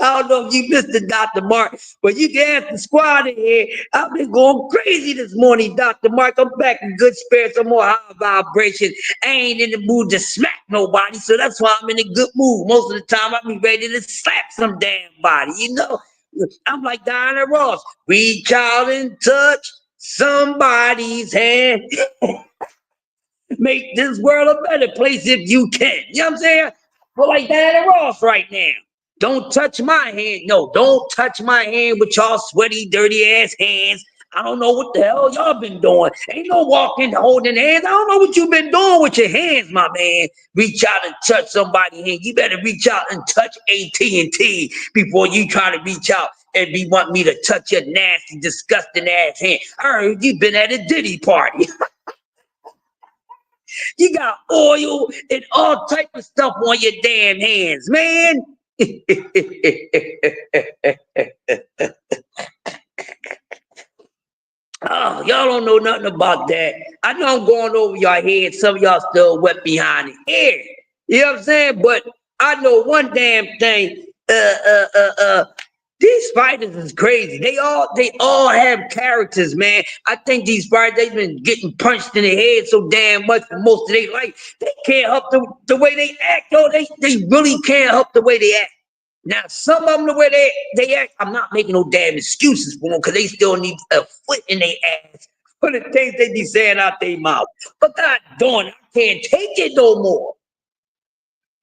I don't know if you missed the Dr. Mark, but you can ask the squad in here. I've been going crazy this morning, Dr. Mark. I'm back in good spirits. I'm on high vibration. I ain't in the mood to smack nobody, so that's why I'm in a good mood. Most of the time, I be ready to slap some damn body, you know? I'm like Diana Ross. Reach out and touch somebody's hand. Make this world a better place if you can. You know what I'm saying? Well, like Diana Ross right now. Don't touch my hand. No, don't touch my hand with y'all sweaty, dirty ass hands. I don't know what the hell y'all been doing. Ain't no walking, holding hands. I don't know what you been doing with your hands, my man. Reach out and touch somebody's hand. You better reach out and touch AT&T before you try to reach out and want me to touch your nasty, disgusting ass hand. I heard you been at a Diddy party. You got oil and all type of stuff on your damn hands, man. Oh, y'all don't know nothing about that. I know I'm going over y'all head. Some of y'all still wet behind the ear. You know what I'm saying? But I know one damn thing. These fighters is crazy. They all have characters, man. I think these fighters, they've been getting punched in the head so damn much for most of their life. They can't help the way they act, though. They really can't help the way they act. Now, some of them, the way they act, I'm not making no damn excuses for them because they still need a foot in their ass for the things they be saying out their mouth. But God darn, I can't take it no more.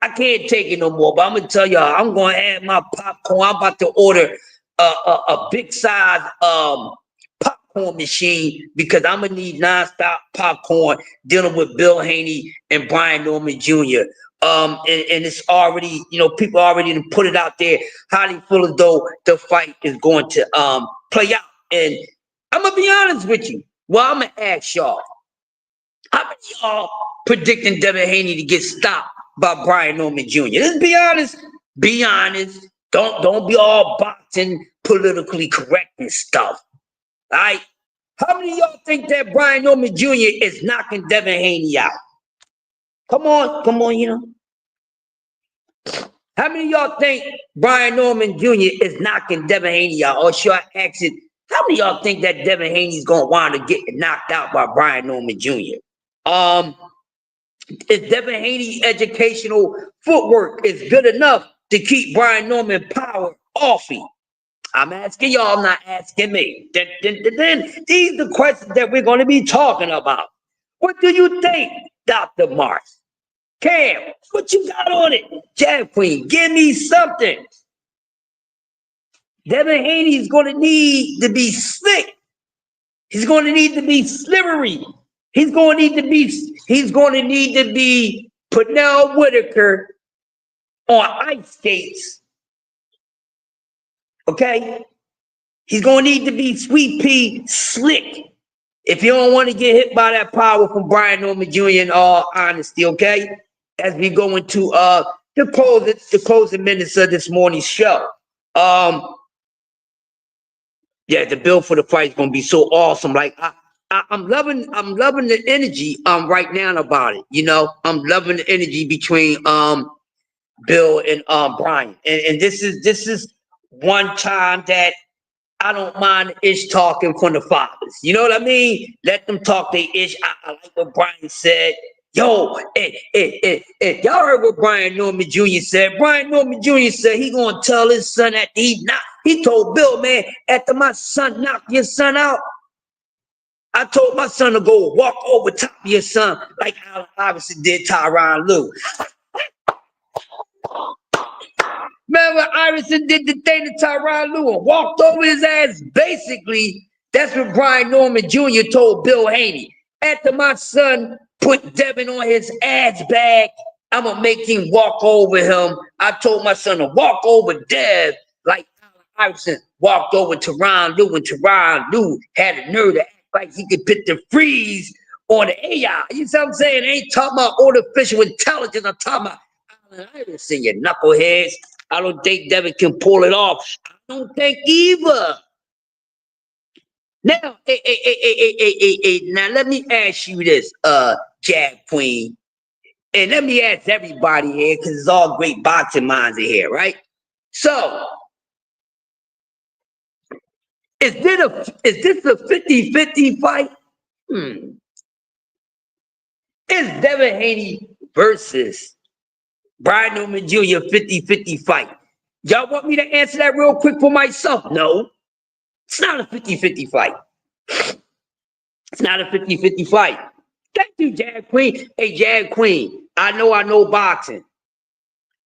I can't take it no more. But I'm gonna tell y'all, I'm gonna add my popcorn. I'm about to order a big size popcorn machine because I'm gonna need nonstop popcorn dealing with Bill Haney and Brian Norman Jr. And it's already, people already put it out there how they feel as though the fight is going to play out. And I'm gonna be honest with you. Well, I'm gonna ask y'all, how many of y'all predicting Devin Haney to get stopped by Brian Norman Jr.? Let's be honest. Be honest. Don't be all boxing politically correct and stuff. All right? How many of y'all think that Brian Norman Jr. is knocking Devin Haney out? Come on, How many of y'all think Brian Norman Jr. is knocking Devin Haney out? Or should I ask it, how many of y'all think that Devin Haney's gonna wind up getting knocked out by Brian Norman Jr.? Is Devin Haney's educational footwork is good enough to keep Brian Norman power off him? I'm asking y'all, I'm not asking me. Then these are the questions that we're going to be talking about. What do you think, Dr. Mars? Cam, what you got on it? Jag Queen, give me something. Devin Haney's going to need to be slick. He's going to need to be slivery. He's going to need to be Pernell Whitaker on ice skates. Okay? He's going to need to be Sweet Pea slick if you don't want to get hit by that power from Brian Norman Jr. in all honesty, okay? As we go into the closing minutes of this morning's show. Yeah, the bill for the fight is going to be so awesome. Like, I'm loving the energy right now about it. I'm loving the energy between Bill and Brian. And this is one time that I don't mind ish talking from the fathers. You know what I mean? Let them talk their ish. I like what Brian said. Yo, y'all heard what Brian Norman Jr. said. Brian Norman Jr. said he gonna tell his son that he told Bill, man, after my son knocked your son out, I told my son to go walk over top of your son like Allen Iverson did Tyronn Lue. Remember, Iverson did the thing to Tyronn Lue and walked over his ass. Basically, that's what Brian Norman Jr. told Bill Haney. After my son put Devin on his ass bag, I'm going to make him walk over him. I told my son to walk over Dev like Allen Iverson walked over Tyronn Lue, and Tyronn Lue had a nerve to act like he could put the freeze on the AI. You see what I'm saying? I ain't talking about artificial intelligence. I'm talking about Allen Iverson, you knuckleheads. I don't think Devin can pull it off. I don't think either. Now, now let me ask you this, Jag Queen, and let me ask everybody here, because it's all great boxing minds in here, right? So, is this a 50-50 fight? Is Devin Haney versus Brian Norman Jr. 50-50 fight? Y'all want me to answer that real quick for myself? No. It's not a 50-50 fight. It's not a 50-50 fight. Thank you, Jag Queen. Hey, Jag Queen, I know boxing.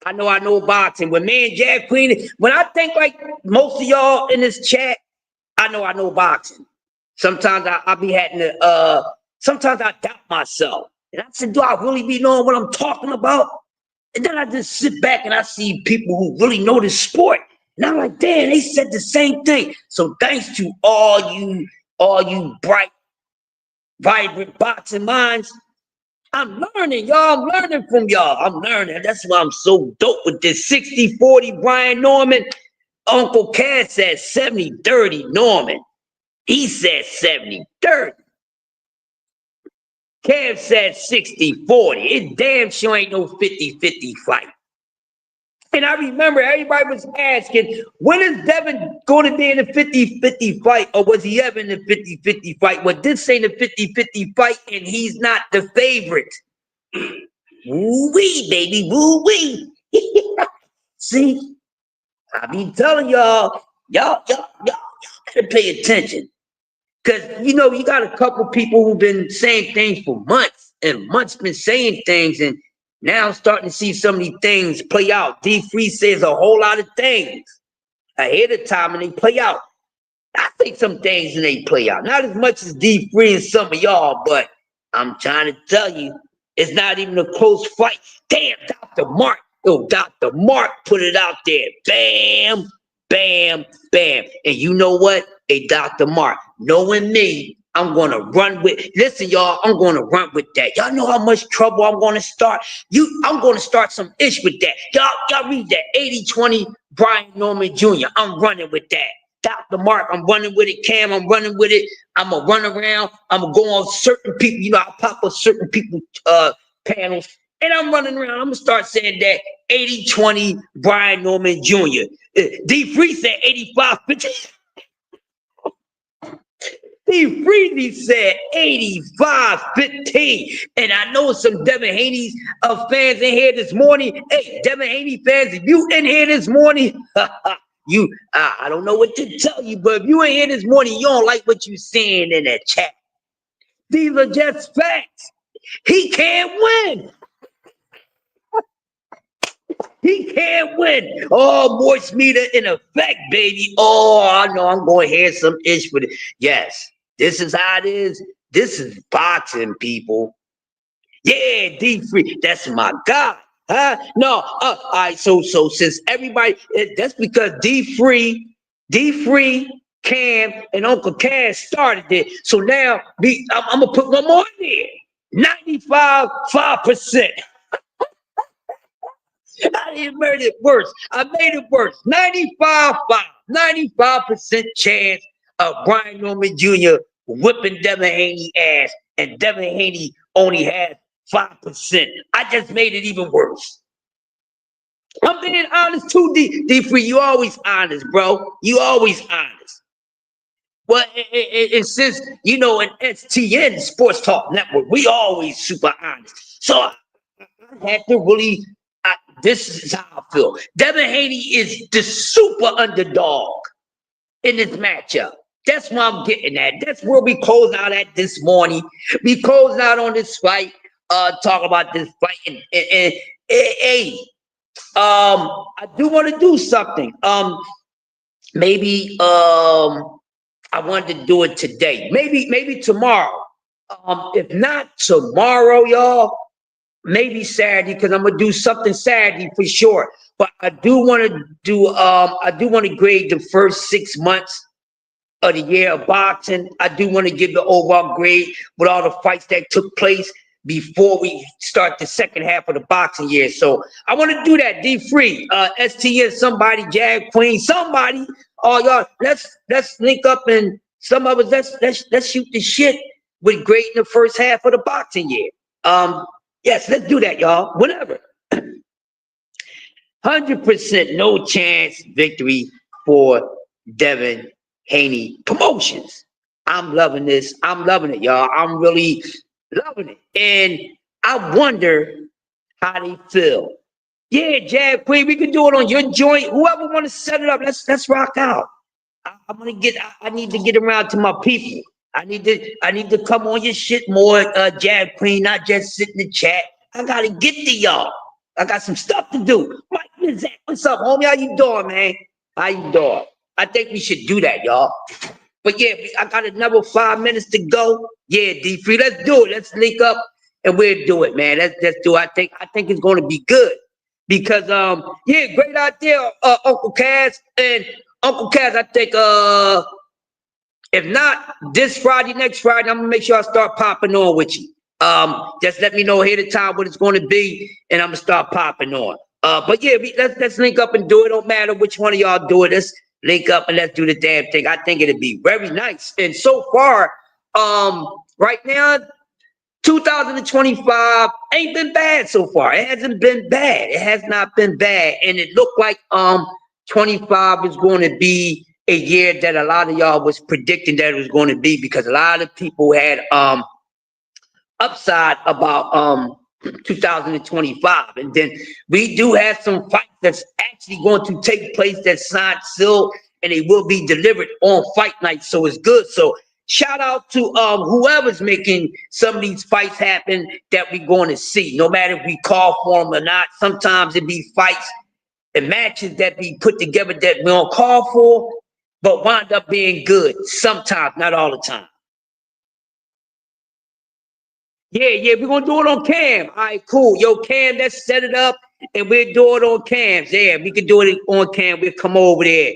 I know boxing. When me and Jag Queen, when I think like most of y'all in this chat, I know boxing. Sometimes I be having to, sometimes I doubt myself. And I said, do I really be knowing what I'm talking about? And then I just sit back and I see people who really know the sport. And I'm like, damn, they said the same thing. So thanks to all you bright, vibrant boxing minds, I'm learning, y'all. I'm learning from y'all. I'm learning. That's why I'm so dope with this 60-40 Brian Norman. Uncle Cass said 70-30 Norman. He said 70-30. Kev said 60-40. It damn sure ain't no 50-50 fight. And I remember everybody was asking, when is Devin going to be in a 50-50 fight? Or was he ever in a 50-50 fight? Well, this ain't a 50-50 fight, and he's not the favorite. Woo-wee, baby, woo-wee. See? I be telling y'all gotta pay attention. Cause you got a couple people who've been saying things for months and months been saying things, and now I'm starting to see some of these things play out. D Free says a whole lot of things ahead of time and they play out. I think some things and they play out. Not as much as D Free and some of y'all, but I'm trying to tell you, it's not even a close fight. Damn, Dr. Mark. Yo, Dr. Mark put it out there. Bam, bam, bam. And you know what? Hey, Dr. Mark, knowing me, I'm gonna run with. Listen, y'all, I'm gonna run with that. Y'all know how much trouble I'm gonna start. I'm gonna start some ish with that. Y'all read that 80-20 Brian Norman Jr. I'm running with that. Dr. Mark, I'm running with it. Cam, I'm running with it. I'm gonna run around. I'm gonna go on certain people. I pop up certain people panels, and I'm running around. I'm gonna start saying that 80-20 Brian Norman Jr. D Free said 85-15. D Freezy said 85-15. And I know some Devin Haney fans in here this morning. Hey, Devin Haney fans, if you in here this morning, I don't know what to tell you, but if you in here this morning, you don't like what you seeing in that chat. These are just facts. He can't win. He can't win. Oh, moist meter in effect, baby. Oh, I know I'm going to hear some ish for it. Yes, this is how it is. This is boxing, people. Yeah, D Free. That's my guy. Huh? No, all right. So since everybody, that's because D Free, Cam, and Uncle Cass started it. So now I'm gonna put one more in there. 95.5%. I didn't make it worse. I made it worse. 95% chance of Brian Norman Jr. whipping Devin Haney ass, and Devin Haney only has 5%. I just made it even worse. I'm being honest too, D Free. You always honest, bro. You always honest. Well, and since in STN Sports Talk Network, we always super honest. So I had to really. This is how I feel. Devin Haney is the super underdog in this matchup. That's what I'm getting at. That's where we close out at this morning. We close out on this fight. Talk about this fight. And hey, I do want to do something. Maybe I wanted to do it today. Maybe tomorrow. If not tomorrow, y'all. Maybe Saturday, because I'm gonna do something Saturday for sure. But I do want to grade the first 6 months of the year of boxing. I do want to give the overall grade with all the fights that took place before we start the second half of the boxing year. So I want to do that. D Free, STN, somebody, Jag Queen, somebody. Oh y'all, let's link up, and some of us let's shoot the shit with grading the first half of the boxing year. Yes, let's do that, y'all. Whatever. 100% no chance victory for Devin Haney Promotions. I'm loving this. I'm loving it, y'all. I'm really loving it. And I wonder how they feel. Yeah, Jag Queen, we can do it on your joint. Whoever want to set it up, let's rock out. I need to get around to my people. I need to come on your shit more, Jag Queen, not just sit in the chat. I gotta get to y'all. I got some stuff to do. Mike Zach, what's up, homie? How you doing, man? How you doing? I think we should do that, y'all. But yeah, I got another 5 minutes to go. Yeah, D Free, let's do it. Let's link up and we'll do it, man. Let's do it. I think it's gonna be good. Because yeah, great idea, Uncle Cass. And Uncle Cass, I think if not this Friday, next Friday, I'm gonna make sure I start popping on with you. Just let me know ahead of time what it's going to be, and I'm gonna start popping on. But yeah, let's link up and do it. Don't matter which one of y'all do it. Let's link up and let's do the damn thing. I think it'll be very nice. And so far, right now, 2025 ain't been bad so far. It hasn't been bad. It has not been bad, and it looked like 25 is going to be a year that a lot of y'all was predicting that it was going to be, because a lot of people had upside about 2025. And then we do have some fights that's actually going to take place that's signed, sealed, and they will be delivered on fight night. So it's good. So shout out to whoever's making some of these fights happen that we're going to see. No matter if we call for them or not, sometimes it be fights and matches that be put together that we don't call for, but wind up being good. Sometimes, not all the time. Yeah, we're gonna do it on cam. All right, cool. Yo, Cam, let's set it up and we'll do it on cams. Yeah, we can do it on cam. We'll come over there.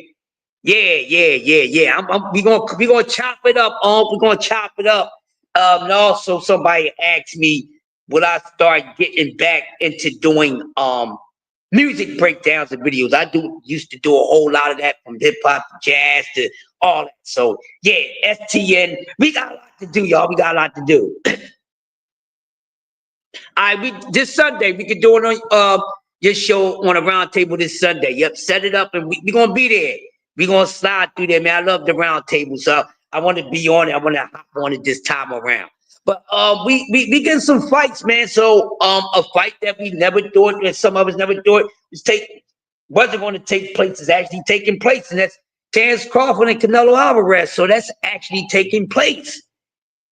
Yeah. We gonna chop it up. We're gonna chop it up. And also somebody asked me, will I start getting back into doing music breakdowns and videos? I used to do a whole lot of that, from hip hop to jazz to all that. So yeah, STN, we got a lot to do, y'all. We got a lot to do. All right, this Sunday we can do it on your show on a round table this Sunday. Yep, set it up and we gonna be there. We gonna slide through there, man. I love the round table, so I want to be on it. I want to hop on it this time around. But we getting some fights, man. So a fight that we never thought, and some of us never thought wasn't going to take place, is actually taking place, and that's Terence Crawford and Canelo Alvarez. So that's actually taking place.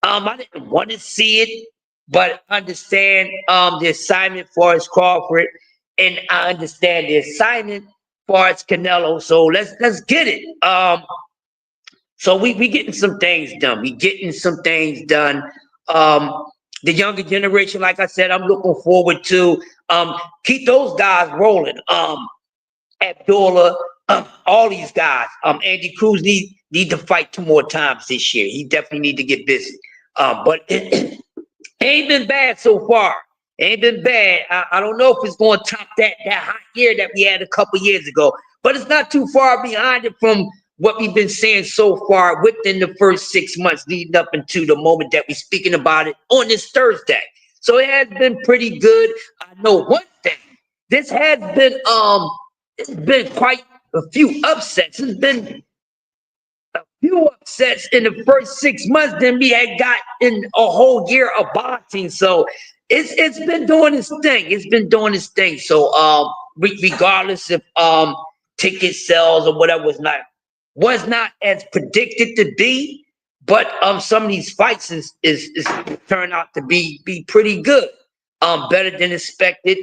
I didn't want to see it, but understand the assignment for as Crawford, and I understand the assignment for as Canelo. So let's get it. So we getting some things done. We getting some things done. The younger generation, like I said, I'm looking forward to keep those guys rolling. Abdullah, all these guys. Andy Cruz need to fight 2 more times this year. He definitely need to get busy. But it ain't been bad so far. Ain't been bad. I don't know if it's going to top that hot year that we had a couple years ago, but it's not too far behind it from what we've been saying so far within the first 6 months leading up into the moment that we're speaking about it on this Thursday. So it has been pretty good. I know one thing. This has been it's been quite a few upsets. It's been a few upsets in the first 6 months than we had got in a whole year of boxing. So it's been doing its thing. It's been doing its thing. So regardless if ticket sales or whatever was not as predicted to be, but some of these fights is turned out to be pretty good. Better than expected.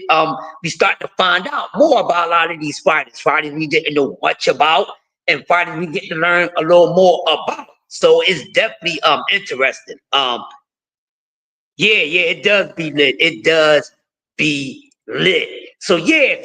We start to find out more about a lot of these fighters we didn't know much about, and fighters we get to learn a little more about. So it's definitely interesting. Yeah, it does be lit. It does be lit. So yeah,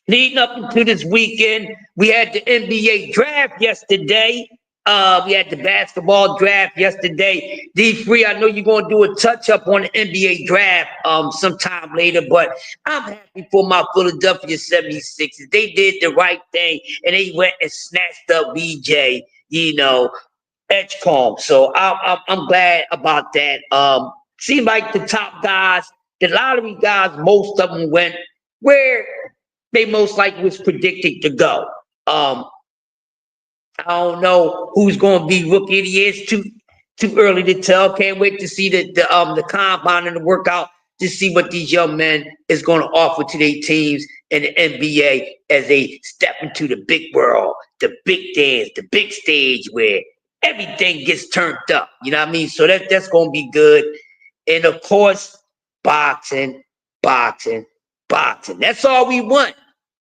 leading up into this weekend, we had the NBA draft yesterday. We had the basketball draft yesterday. D3, I know you're going to do a touch-up on the NBA draft sometime later, but I'm happy for my Philadelphia 76ers. They did the right thing, and they went and snatched up BJ, Edgecombe. So I'm glad about that. Seemed like the top guys, the lottery guys, most of them went where they most likely was predicted to go. I don't know who's going to be rookie of the year. It's too early to tell. Can't wait to see the combine and the workout to see what these young men is going to offer to their teams in the NBA as they step into the big world, the big dance, the big stage where everything gets turned up. You know what I mean? So that's going to be good. And of course, boxing. That's all we want.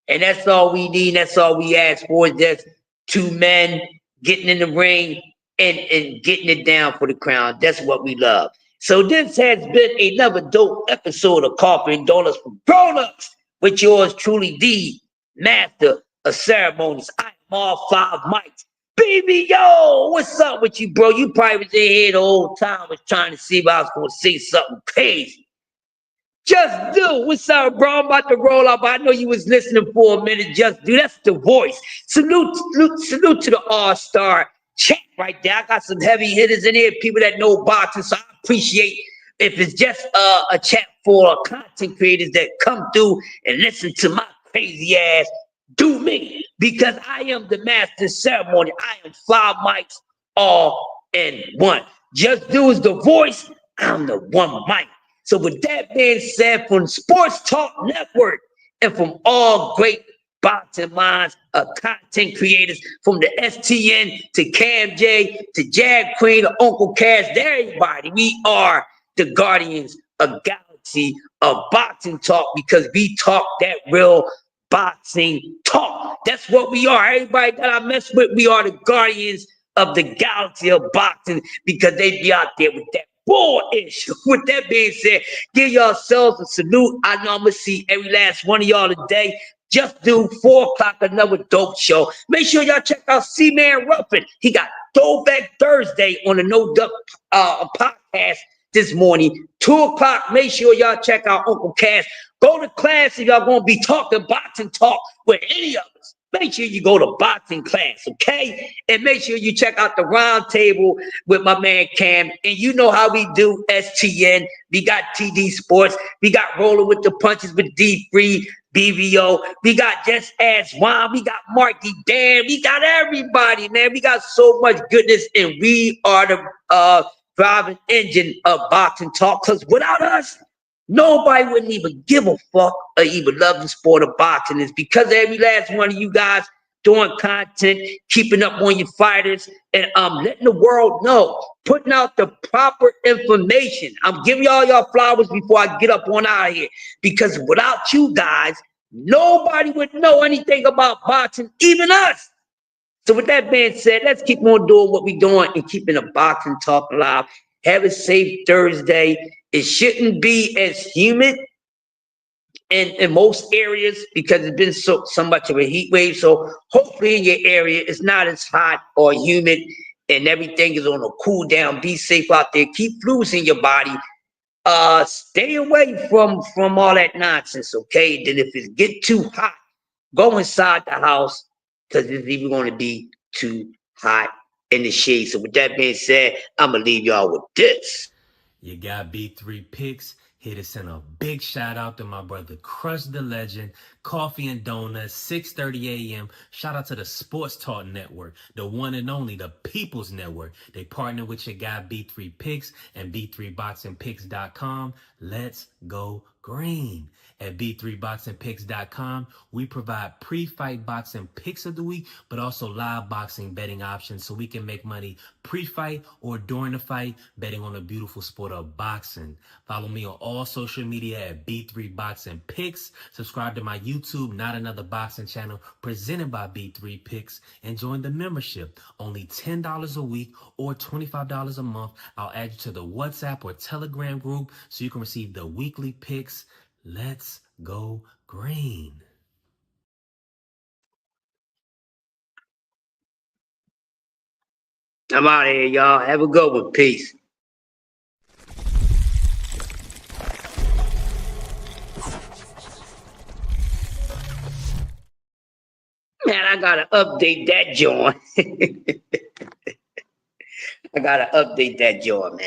And that's all we need. That's all we ask for, is just 2 men getting in the ring and getting it down for the crown. That's what we love. So this has been another dope episode of Coffee and Donuts for Grown-Ups with yours truly, the master of ceremonies. I'm all 5 mics. Baby, yo, what's up with you, bro? You probably was in here the whole time, was trying to see if I was going to say something crazy. Just Do, what's up, bro? I'm about to roll up. I know you was listening for a minute. Just Do, that's the voice. Salute to the all-star chat right there. I got some heavy hitters in here, people that know boxing, so I appreciate if it's just a chat for content creators that come through and listen to my crazy ass do me, because I am the master ceremony. I am 5 mics all in one. Just Do is the voice. I'm the 1 mic. So with that being said, from Sports Talk Network and from all great boxing minds, content creators, from the STN to Cam J to Jag Queen to Uncle Cass to everybody, we are the guardians of galaxy of boxing talk because we talk that real boxing talk. That's what we are. Everybody that I mess with, we are the guardians of the galaxy of boxing because they be out there with that bullish. With that being said, give yourselves a salute. I know I'm gonna see every last one of y'all today. Just do 4 o'clock, another dope show. Make sure y'all check out C-Man Ruffin. He got Throwback Thursday on the No Duck podcast this morning. 2 o'clock, make sure y'all check out Uncle Cass. Go to class if y'all gonna be talking boxing talk with any of us. Make sure you go to boxing class, okay? And make sure you check out the round table with my man Cam. And you know how we do STN. We got TD Sports. We got Rolling with the Punches with D3, BVO. We got Just Ask Juan. We got Marky Dan. We got everybody, man. We got so much goodness. And we are the driving engine of boxing talk. Because without us, nobody wouldn't even give a fuck or even love the sport of boxing. It's because of every last one of you guys doing content, keeping up on your fighters, and letting the world know, putting out the proper information. I'm giving y'all flowers before I get up on out of here. Because without you guys, nobody would know anything about boxing, even us. So with that being said, let's keep on doing what we're doing and keeping the boxing talk alive. Have a safe Thursday. It shouldn't be as humid in most areas because it's been so much of a heat wave. So hopefully in your area, it's not as hot or humid and everything is on a cool down. Be safe out there. Keep fluids in your body. Stay away from all that nonsense, okay? Then if it get too hot, go inside the house because it's even going to be too hot in the shade. So with that being said, I'm going to leave y'all with this. You got B3 Picks. Here to send a big shout out to my brother Crush the Legend, Coffee and Donuts, 6:30 a.m. Shout out to the Sports Talk Network, the one and only, the People's Network. They partner with your guy B3 Picks and B3BoxingPicks.com. Let's go green. At B3BoxingPicks.com, we provide pre-fight boxing picks of the week, but also live boxing betting options so we can make money pre-fight or during the fight, betting on the beautiful sport of boxing. Follow me on all social media at B3 Boxing Picks. Subscribe to my YouTube, Not Another Boxing channel, presented by B3 Picks, and join the membership. Only $10 a week or $25 a month. I'll add you to the WhatsApp or Telegram group so you can receive the weekly picks. Let's go green. I'm out of here, y'all. Have a good one. Peace. Man, I gotta update that joint. I gotta update that joint, man.